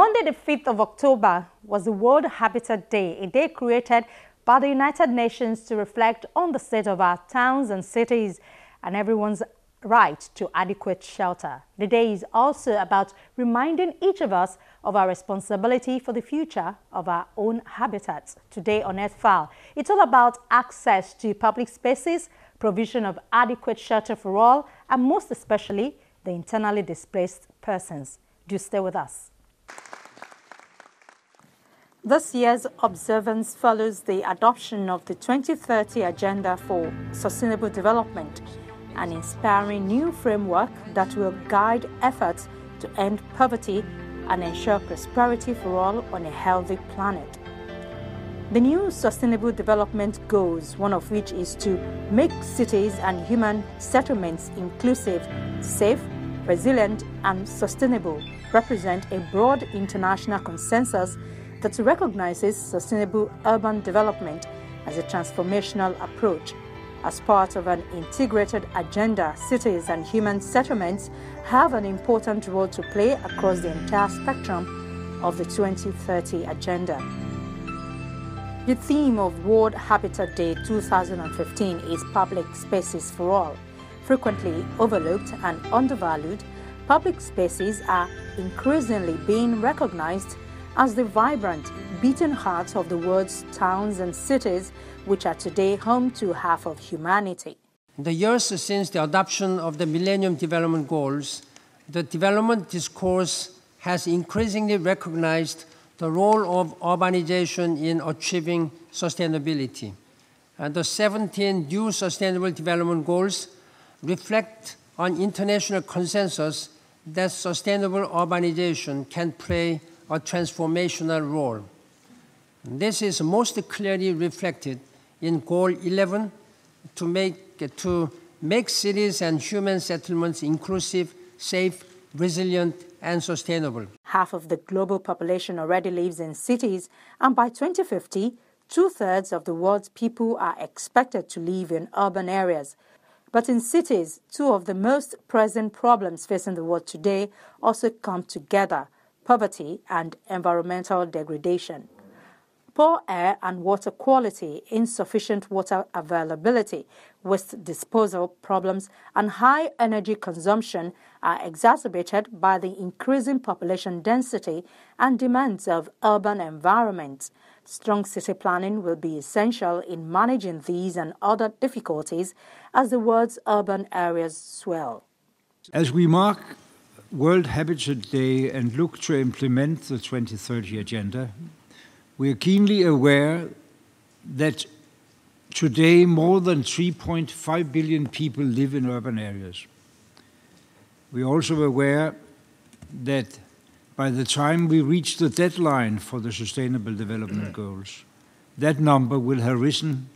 Monday, the 5th of October, was the World Habitat Day, a day created by the United Nations to reflect on the state of our towns and cities and everyone's right to adequate shelter. The day is also about reminding each of us of our responsibility for the future of our own habitats. Today on Earthfile, it's all about access to public spaces, provision of adequate shelter for all, and most especially the internally displaced persons. Do stay with us. This year's observance follows the adoption of the 2030 Agenda for Sustainable Development, an inspiring new framework that will guide efforts to end poverty and ensure prosperity for all on a healthy planet. The new Sustainable Development Goals, one of which is to make cities and human settlements inclusive, safe, resilient, and sustainable, represent a broad international consensus that recognizes sustainable urban development as a transformational approach. As part of an integrated agenda, cities and human settlements have an important role to play across the entire spectrum of the 2030 Agenda. The theme of World Habitat Day 2015 is Public Spaces for All. Frequently overlooked and undervalued, public spaces are increasingly being recognized as the vibrant, beating heart of the world's towns and cities, which are today home to half of humanity. In the years since the adoption of the Millennium Development Goals, the development discourse has increasingly recognized the role of urbanization in achieving sustainability. And the 17 new Sustainable Development Goals reflect an international consensus that sustainable urbanization can play a transformational role. This is most clearly reflected in Goal 11 to make cities and human settlements inclusive, safe, resilient, and sustainable. Half of the global population already lives in cities, and by 2050, 2/3 of the world's people are expected to live in urban areas. But in cities, two of the most present problems facing the world today also come together: poverty and environmental degradation. Poor air and water quality, insufficient water availability, waste disposal problems, and high energy consumption are exacerbated by the increasing population density and demands of urban environments. Strong city planning will be essential in managing these and other difficulties as the world's urban areas swell. As we mark World Habitat Day and look to implement the 2030 Agenda, we are keenly aware that today more than 3.5 billion people live in urban areas. We are also aware that by the time we reach the deadline for the Sustainable Development Goals, that number will have risen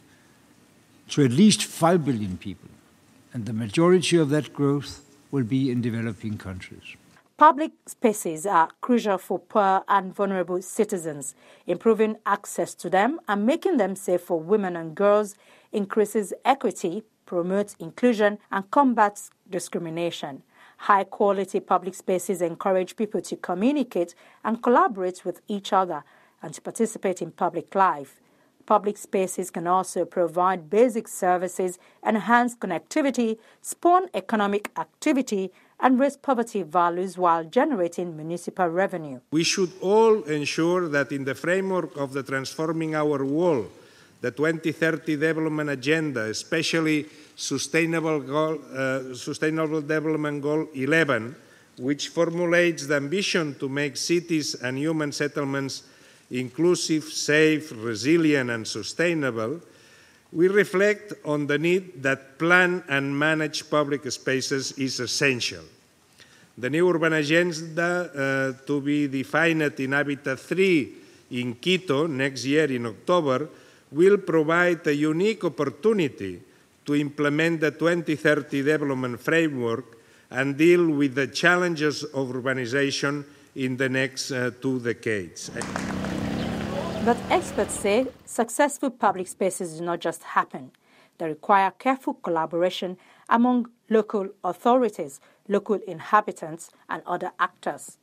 to at least 5 billion people, and the majority of that growth will be in developing countries. Public spaces are crucial for poor and vulnerable citizens. Improving access to them and making them safe for women and girls increases equity, promotes inclusion, and combats discrimination. High-quality public spaces encourage people to communicate and collaborate with each other and to participate in public life. Public spaces can also provide basic services, enhance connectivity, spawn economic activity, and raise poverty values while generating municipal revenue. We should all ensure that in the framework of the Transforming Our World, the 2030 Development Agenda, especially Sustainable Development Goal 11, which formulates the ambition to make cities and human settlements inclusive, safe, resilient, and sustainable, we reflect on the need that plan and manage public spaces is essential. The new urban agenda to be defined in Habitat 3 in Quito next year in October will provide a unique opportunity to implement the 2030 development framework and deal with the challenges of urbanization in the next 2 decades. But experts say successful public spaces do not just happen. They require careful collaboration among local authorities, local inhabitants, and other actors.